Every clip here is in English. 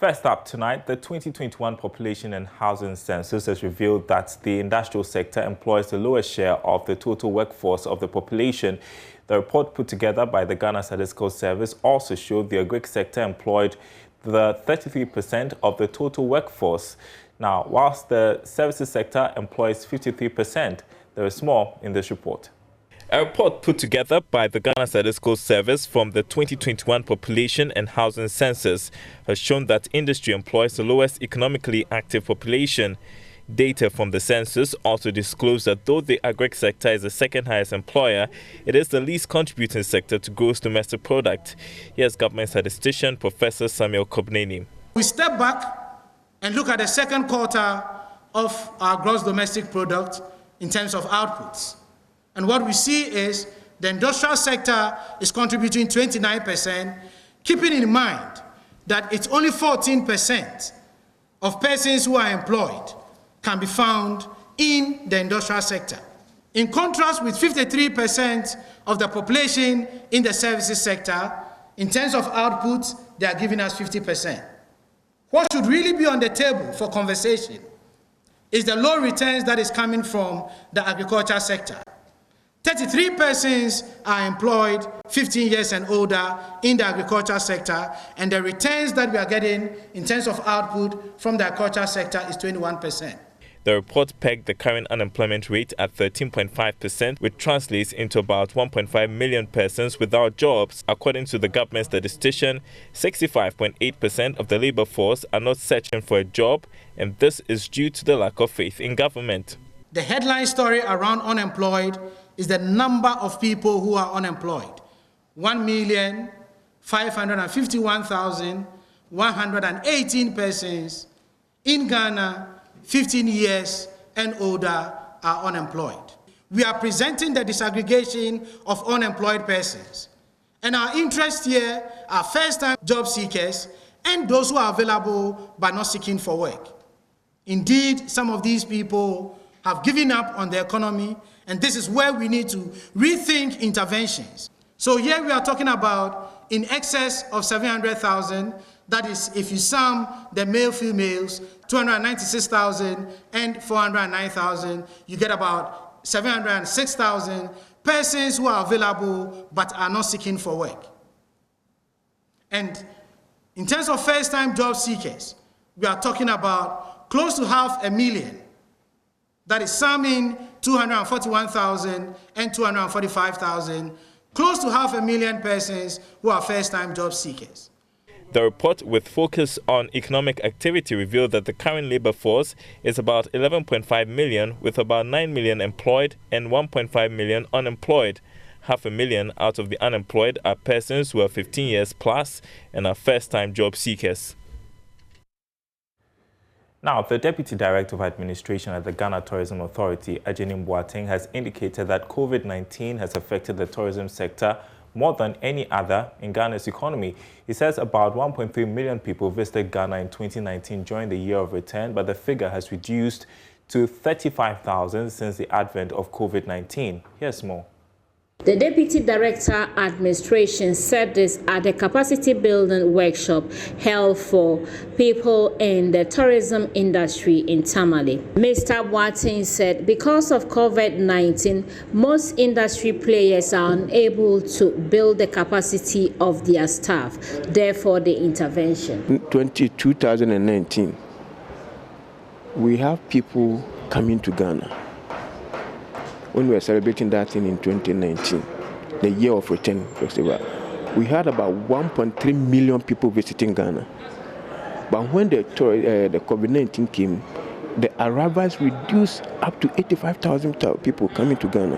First up tonight, the 2021 Population and Housing Census has revealed that the industrial sector employs the lowest share of the total workforce of the population. The report put together by the Ghana Statistical Service also showed the agric sector employed the 33% of the total workforce. Now, whilst the services sector employs 53%, there is more in this report. A report put together by the Ghana Statistical Service from the 2021 Population and Housing Census has shown that industry employs the lowest economically active population. Data from the census also disclosed that though the agric sector is the second highest employer, it is the least contributing sector to gross domestic product. Here's government statistician Professor Samuel Kobneni. We step back and look at the second quarter of our gross domestic product in terms of outputs. And what we see is the industrial sector is contributing 29%, keeping in mind that it's only 14% of persons who are employed can be found in the industrial sector. In contrast with 53% of the population in the services sector, in terms of output, they are giving us 50%. What should really be on the table for conversation is the low returns that is coming from the agriculture sector. 33 persons are employed 15 years and older in the agriculture sector, and the returns that we are getting in terms of output from the agriculture sector is 21%. The report pegged the current unemployment rate at 13.5%, which translates into about 1.5 million persons without jobs. According to the government statistician, 65.8% of the labor force are not searching for a job, and this is due to the lack of faith in government. The headline story around unemployed is the number of people who are unemployed. 1,551,118 persons in Ghana, 15 years and older, are unemployed. We are presenting the disaggregation of unemployed persons. And our interest here are first-time job seekers and those who are available but not seeking for work. Indeed, some of these people have given up on the economy, and this is where we need to rethink interventions. So here we are talking about in excess of 700,000. That is, if you sum the male-females, 296,000 and 409,000, you get about 706,000 persons who are available but are not seeking for work. And in terms of first-time job seekers, we are talking about close to 500,000. That is summing 241,000 and 245,000, close to 500,000 persons who are first-time job seekers. The report, with focus on economic activity, revealed that the current labor force is about 11.5 million, with about 9 million employed and 1.5 million unemployed. 500,000 out of the unemployed are persons who are 15 years plus and are first-time job seekers. Now, the Deputy Director of Administration at the Ghana Tourism Authority, Ajeni Boateng, has indicated that COVID-19 has affected the tourism sector more than any other in Ghana's economy. He says about 1.3 million people visited Ghana in 2019 during the year of return, but the figure has reduced to 35,000 since the advent of COVID-19. Here's more. The Deputy Director Administration said this at the capacity building workshop held for people in the tourism industry in Tamale. Mr. Boateng said because of COVID-19, most industry players are unable to build the capacity of their staff, therefore the intervention. In 2019, we have people coming to Ghana. When we were celebrating that thing in 2019, the year of return festival, we had about 1.3 million people visiting Ghana. But when the COVID-19 came, the arrivals reduced up to 85,000 people coming to Ghana.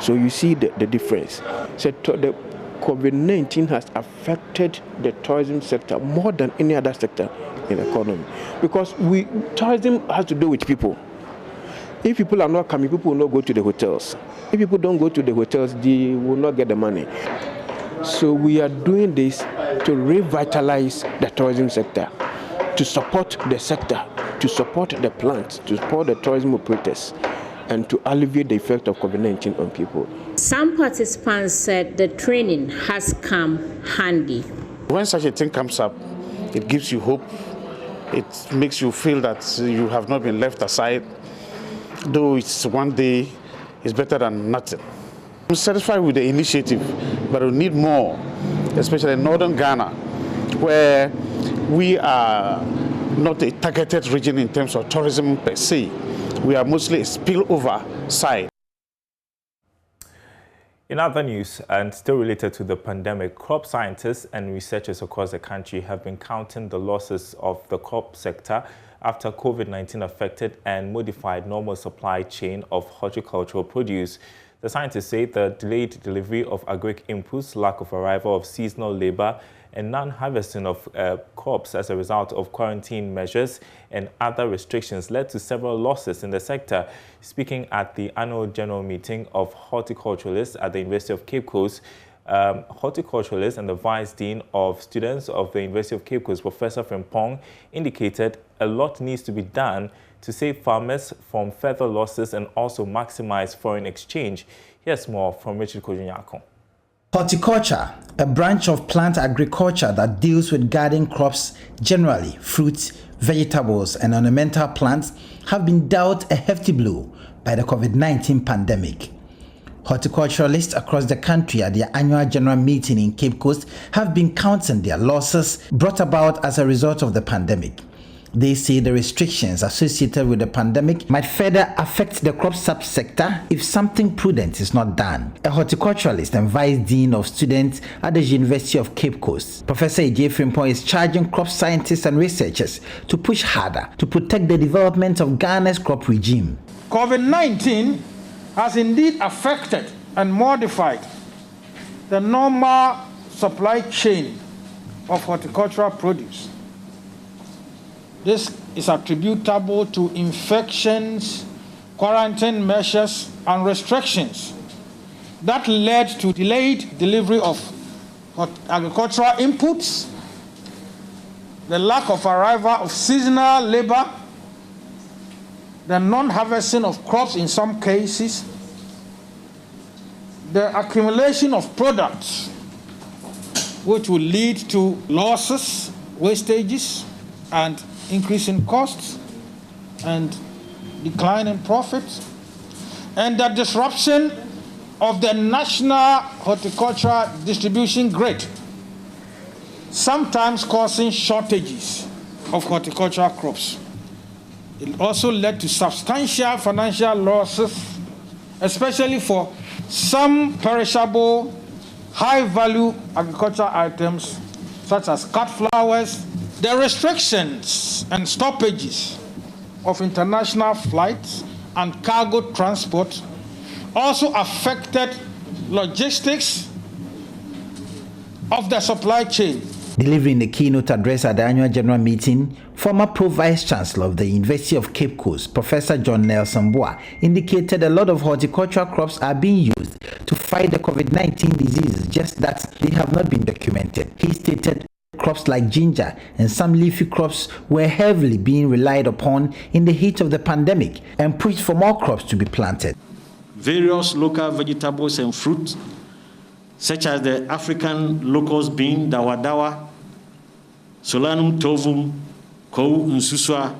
So you see the difference. So the COVID-19 has affected the tourism sector more than any other sector in the economy, because tourism has to do with people. If people are not coming, people will not go to the hotels. If people don't go to the hotels, they will not get the money. So we are doing this to revitalize the tourism sector, to support the sector, to support the plants, to support the tourism operators, and to alleviate the effect of COVID-19 on people. Some participants said the training has come handy. When such a thing comes up, it gives you hope It makes you feel that you have not been left aside. Though it's one day, it's better than nothing. I'm satisfied with the initiative, but we need more, especially in northern Ghana, where we are not a targeted region in terms of tourism per se. We are mostly a spillover side. In other news, and still related to the pandemic, crop scientists and researchers across the country have been counting the losses of the crop sector after COVID-19 affected and modified normal supply chain of horticultural produce. The scientists say the delayed delivery of agric inputs, lack of arrival of seasonal labor, and non-harvesting of crops as a result of quarantine measures and other restrictions led to several losses in the sector. Speaking at the annual general meeting of horticulturalists at the University of Cape Coast, horticulturalist and the Vice Dean of Students of the University of Cape Coast, Professor Frimpong, indicated a lot needs to be done to save farmers from further losses and also maximize foreign exchange. Here's more from Richard Kojunyako. Horticulture, a branch of plant agriculture that deals with garden crops, generally fruits, vegetables, and ornamental plants, have been dealt a hefty blow by the COVID-19 pandemic. Horticulturalists across the country at their annual general meeting in Cape Coast have been counting their losses brought about as a result of the pandemic. They say the restrictions associated with the pandemic might further affect the crop subsector if something prudent is not done. A horticulturalist and Vice Dean of Students at the University of Cape Coast, Professor J. Frimpong, is charging crop scientists and researchers to push harder to protect the development of Ghana's crop regime. COVID-19 has indeed affected and modified the normal supply chain of horticultural produce. This is attributable to infections, quarantine measures, and restrictions that led to delayed delivery of agricultural inputs, the lack of arrival of seasonal labor, the non-harvesting of crops in some cases, the accumulation of products which will lead to losses, wastages, and increase in costs and decline in profits, and the disruption of the national horticultural distribution grid, sometimes causing shortages of horticultural crops. It also led to substantial financial losses, especially for some perishable, high-value agricultural items such as cut flowers. The restrictions and stoppages of international flights and cargo transport also affected logistics of the supply chain. Delivering the keynote address at the annual general meeting, former Pro-Vice Chancellor of the University of Cape Coast, Professor John Nelson Boa, indicated a lot of horticultural crops are being used to fight the COVID-19 disease, just that they have not been documented. He stated crops like ginger and some leafy crops were heavily being relied upon in the heat of the pandemic and pushed for more crops to be planted. Various local vegetables and fruits, such as the African locust bean, dawa, Solanum tovum, kou nsusua,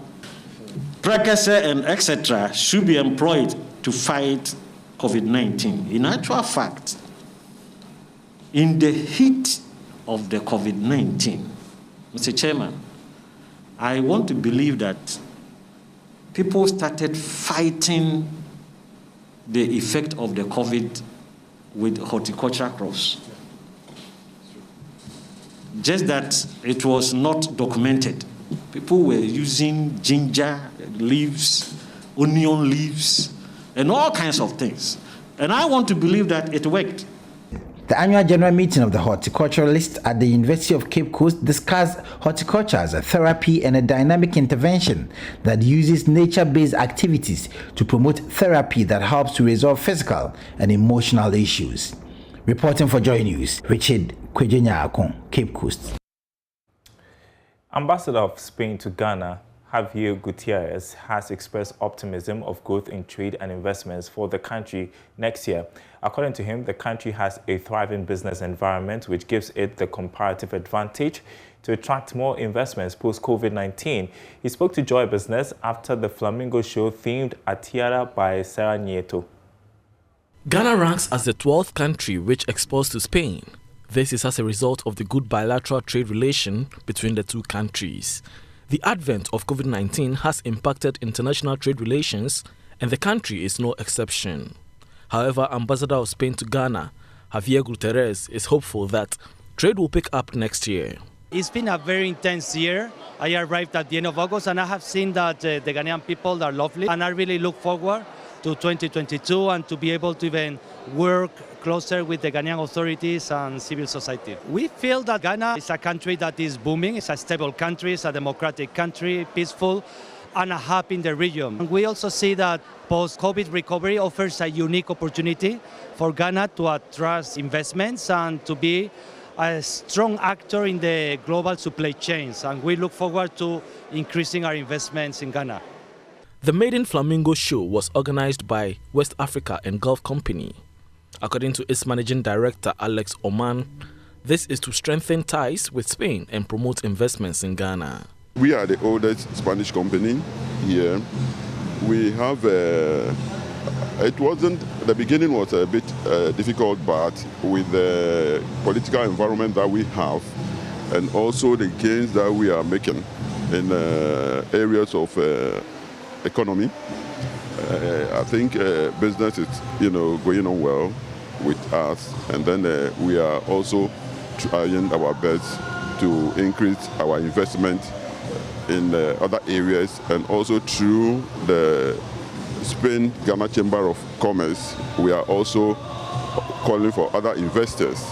prekese, and etc. should be employed to fight COVID-19. In actual fact, in the heat of the COVID-19, Mr. Chairman, I want to believe that people started fighting the effect of the COVID with horticultural crops. Just that it was not documented. People were using ginger leaves, onion leaves, and all kinds of things. And I want to believe that it worked. The annual general meeting of the horticulturalists at the University of Cape Coast discussed horticulture as a therapy and a dynamic intervention that uses nature-based activities to promote therapy that helps to resolve physical and emotional issues. Reporting for JoyNews, Richard Kojunyako, Cape Coast. Ambassador of Spain to Ghana, Javier Gutierrez, has expressed optimism of growth in trade and investments for the country next year. According to him, the country has a thriving business environment which gives it the comparative advantage to attract more investments post-COVID-19. He spoke to Joy Business after the Flamingo show themed Atiara by Sarah Nieto. Ghana ranks as the 12th country which exports to Spain. This is as a result of the good bilateral trade relation between the two countries. The advent of COVID-19 has impacted international trade relations, and the country is no exception. However, Ambassador of Spain to Ghana, Javier Gutierrez, is hopeful that trade will pick up next year. It's been a very intense year. I arrived at the end of August, and I have seen that the Ghanaian people are lovely, and I really look forward to 2022 and to be able to even work closer with the Ghanaian authorities and civil society. We feel that Ghana is a country that is booming. It's a stable country, it's a democratic country, peaceful, and a hub in the region. And we also see that post-COVID recovery offers a unique opportunity for Ghana to attract investments and to be a strong actor in the global supply chains. And we look forward to increasing our investments in Ghana. The Maiden Flamingo show was organized by West Africa and Gulf Company. According to its managing director, Alex Oman, this is to strengthen ties with Spain and promote investments in Ghana. We are the oldest Spanish company here. We have, the beginning was a bit difficult, but with the political environment that we have and also the gains that we are making in areas of economy, I think business is, going on well with us, and then we are also trying our best to increase our investment in other areas, and also through the Spain-Ghana Chamber of Commerce, we are also calling for other investors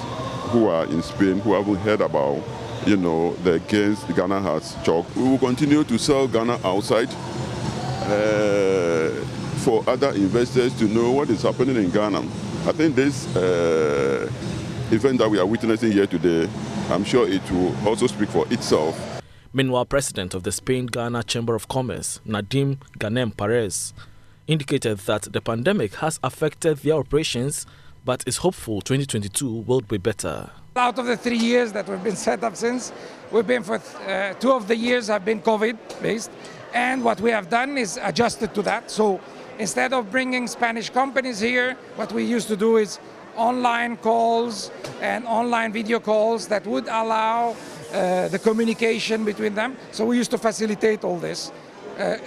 who are in Spain who haven't heard about, the gains Ghana has chalked. We will continue to sell Ghana outside for other investors to know what is happening in Ghana. I think this event that we are witnessing here today, I'm sure it will also speak for itself. Meanwhile, President of the Spain-Ghana Chamber of Commerce, Nadim Ganem Perez, indicated that the pandemic has affected their operations, but is hopeful 2022 will be better. Out of the 3 years that we've been set up since, we've been for 2 of the years have been COVID-based, and what we have done is adjusted to that. So instead of bringing Spanish companies here, what we used to do is online calls and online video calls that would allow the communication between them. So we used to facilitate all this.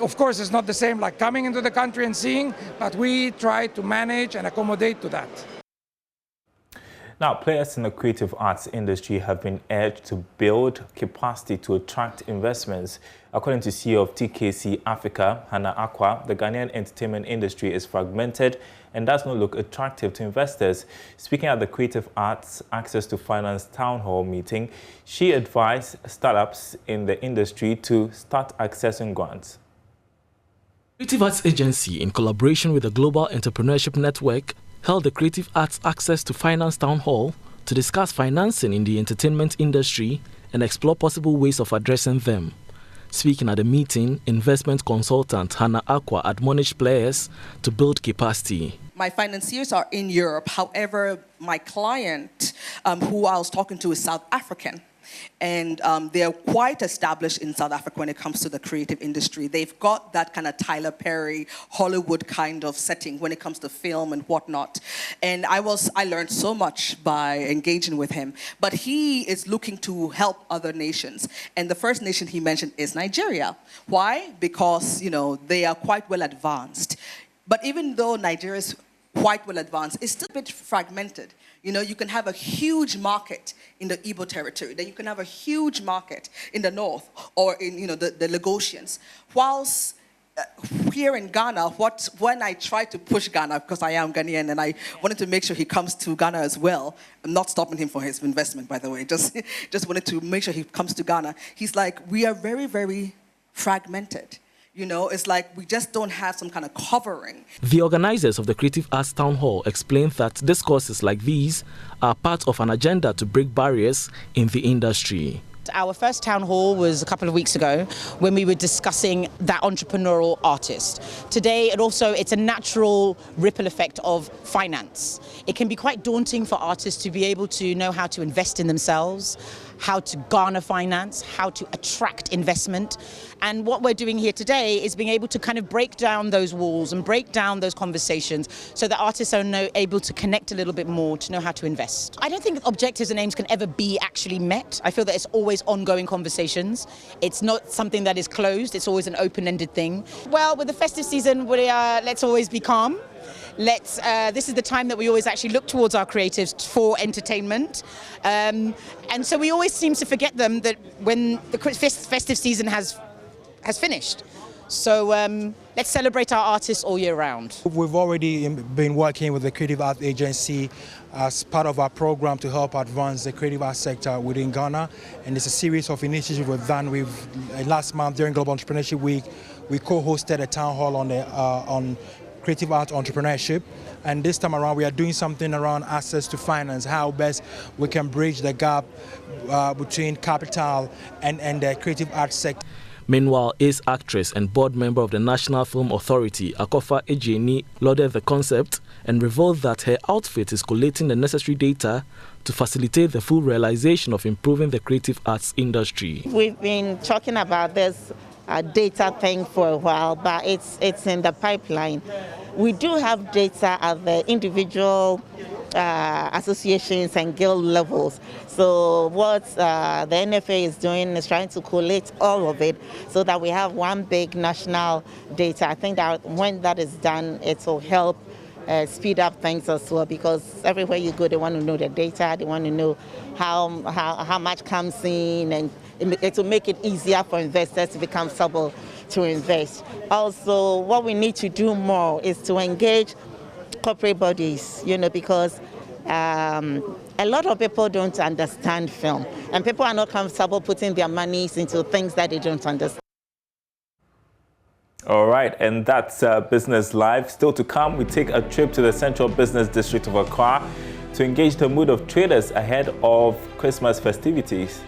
Of course, it's not the same like coming into the country and seeing, but we try to manage and accommodate to that. Now, players in the creative arts industry have been urged to build capacity to attract investments. According to CEO of TKC Africa, Hannah Akwa, the Ghanaian entertainment industry is fragmented and does not look attractive to investors. Speaking at the Creative Arts Access to Finance Town Hall meeting, she advised startups in the industry to start accessing grants. Creative Arts Agency, in collaboration with the Global Entrepreneurship Network, held the Creative Arts Access to Finance Town Hall to discuss financing in the entertainment industry and explore possible ways of addressing them. Speaking at the meeting, investment consultant Hannah Akwa admonished players to build capacity. My financiers are in Europe. However, my client, who I was talking to, is South African. And they're quite established in South Africa when it comes to the creative industry. They've got that kind of Tyler Perry, Hollywood kind of setting when it comes to film and whatnot. And I learned so much by engaging with him. But he is looking to help other nations. And the first nation he mentioned is Nigeria. Why? Because, they are quite well advanced. But even though Nigeria is quite well advanced, it's still a bit fragmented. You can have a huge market in the Igbo territory, then you can have a huge market in the north or in the Lagosians. Whilst here in Ghana, when I try to push Ghana, because I am Ghanaian and I wanted to make sure he comes to Ghana as well, I'm not stopping him for his investment, by the way, just wanted to make sure he comes to Ghana. He's like, we are very, very fragmented. It's like we just don't have some kind of covering. The organizers of the Creative Arts Town Hall explained that discourses like these are part of an agenda to break barriers in the industry. our first town hall was a couple of weeks ago when we were discussing that entrepreneurial artist. Today, it's a natural ripple effect of finance. It can be quite daunting for artists to be able to know how to invest in themselves, how to garner finance, how to attract investment. And what we're doing here today is being able to kind of break down those walls and break down those conversations so that artists are able to connect a little bit more to know how to invest. I don't think objectives and aims can ever be actually met. I feel that it's always ongoing conversations. It's not something that is closed. It's always an open-ended thing. Well, with the festive season, let's always be calm. This is the time that we always actually look towards our creatives for entertainment. And so we always seem to forget them that when the festive season has finished. So let's celebrate our artists all year round. We've already been working with the Creative Arts Agency as part of our program to help advance the creative arts sector within Ghana. And it's a series of initiatives we've done. Last month during Global Entrepreneurship Week, we co-hosted a town hall on creative art entrepreneurship, and this time around we are doing something around access to finance, how best we can bridge the gap between capital and the creative arts sector. Meanwhile, ace actress and board member of the National Film Authority, Akofa Ejeni, lauded the concept and revealed that her outfit is collating the necessary data to facilitate the full realization of improving the creative arts industry. We've been talking about this data thing for a while, but it's in the pipeline. We do have data at the individual associations and guild levels. So what the NFA is doing is trying to collate all of it so that we have one big national data. I think that when that is done, it will help speed up things as well, because everywhere you go, they want to know the data, they want to know how much comes in, and it will make it easier for investors to be comfortable to invest. Also, what we need to do more is to engage corporate bodies, because a lot of people don't understand film, and people are not comfortable putting their monies into things that they don't understand. All right, and that's Business Live. Still to come, we take a trip to the Central Business District of Accra to engage the mood of traders ahead of Christmas festivities.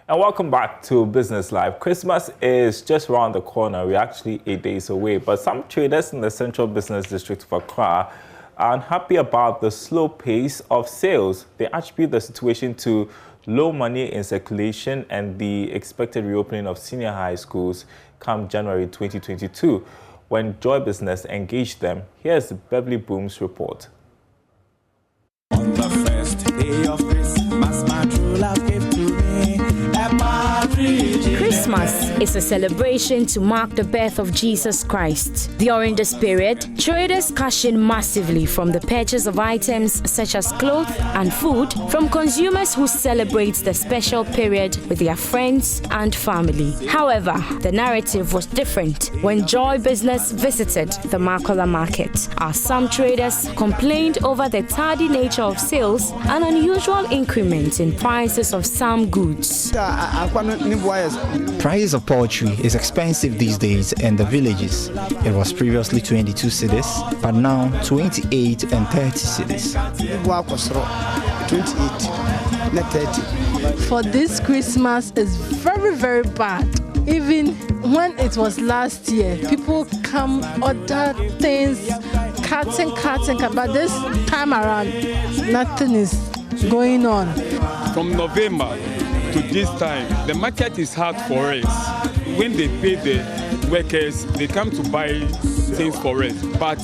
And welcome back to Business Live. Christmas is just around the corner. We're actually 8 days away, but some traders in the Central Business District of Accra are unhappy about the slow pace of sales. They attribute the situation to low money in circulation and the expected reopening of senior high schools come January 2022, when Joy Business engaged them. Here's Beverly Boom's report. On the first day of Christmas, my true love gave to me a partridge. Christmas is a celebration to mark the birth of Jesus Christ. During this period, traders cash in massively from the purchase of items such as clothes and food from consumers who celebrate the special period with their friends and family. However, the narrative was different when Joy Business visited the Makola market, as some traders complained over the tardy nature of sales and unusual increments in prices of some goods. Price of poultry is expensive these days in the villages. It was previously 22 cedis, but now 28 and 30 cedis. 28, not 30. For this Christmas is very, very bad. Even when it was last year, people come order things, cutting, but this time around, nothing is going on. From November to this time, the market is hard for us. When they pay the workers, they come to buy things for us. But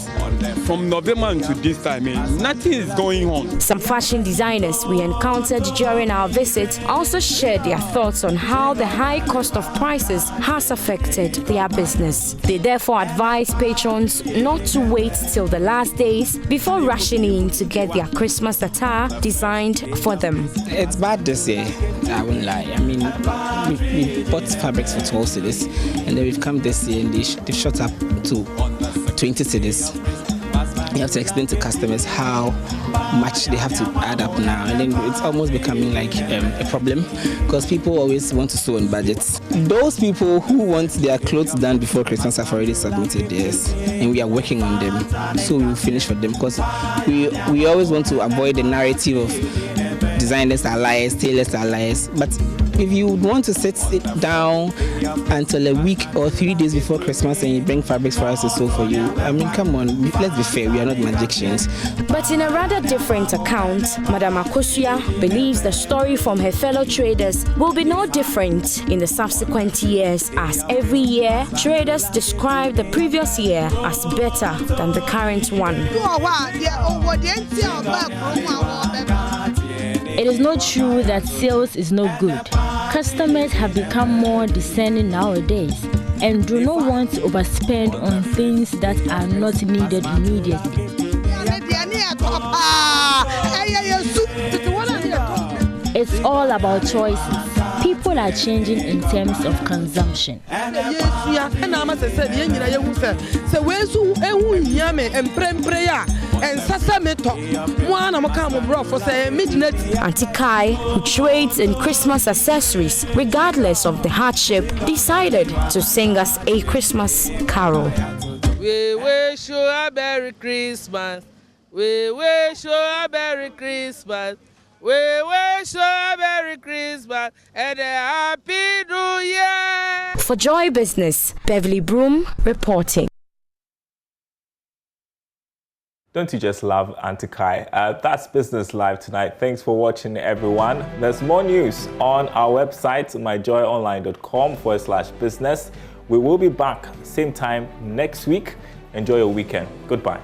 from November to this time, nothing is going on. Some fashion designers we encountered during our visit also shared their thoughts on how the high cost of prices has affected their business. They therefore advise patrons not to wait till the last days before rushing in to get their Christmas attire designed for them. It's bad this year, I won't lie. I mean, we bought fabrics for 12 cedis, and then we've come this year and they've shot up to 20 cedis. you have to explain to customers how much they have to add up now, and then it's almost becoming like a problem because people always want to sew on budgets. Those people who want their clothes done before Christmas have already submitted theirs, and we are working on them, so we will finish for them because we always want to avoid the narrative of designers are liars, tailors are liars. But if you want to sit down until a week or 3 days before Christmas and you bring fabrics for us to sew for you, I mean, come on, let's be fair, we are not magicians. But in a rather different account, Madam Akosua believes the story from her fellow traders will be no different in the subsequent years, as every year, traders describe the previous year as better than the current one. It is not true that sales is no good. Customers have become more discerning nowadays and do not want to overspend on things that are not needed immediately. It's all about choices. People are changing in terms of consumption. Auntie Kai, who trades in Christmas accessories regardless of the hardship, decided to sing us a Christmas carol. We wish you a Merry Christmas. We wish you a Merry Christmas. We wish you a Merry Christmas and a Happy New Year. For Joy Business, Beverly Broom reporting. Don't you just love Auntie Kai? That's Business Live tonight. Thanks for watching, everyone. There's more news on our website, myjoyonline.com/business. We will be back same time next week. Enjoy your weekend. Goodbye.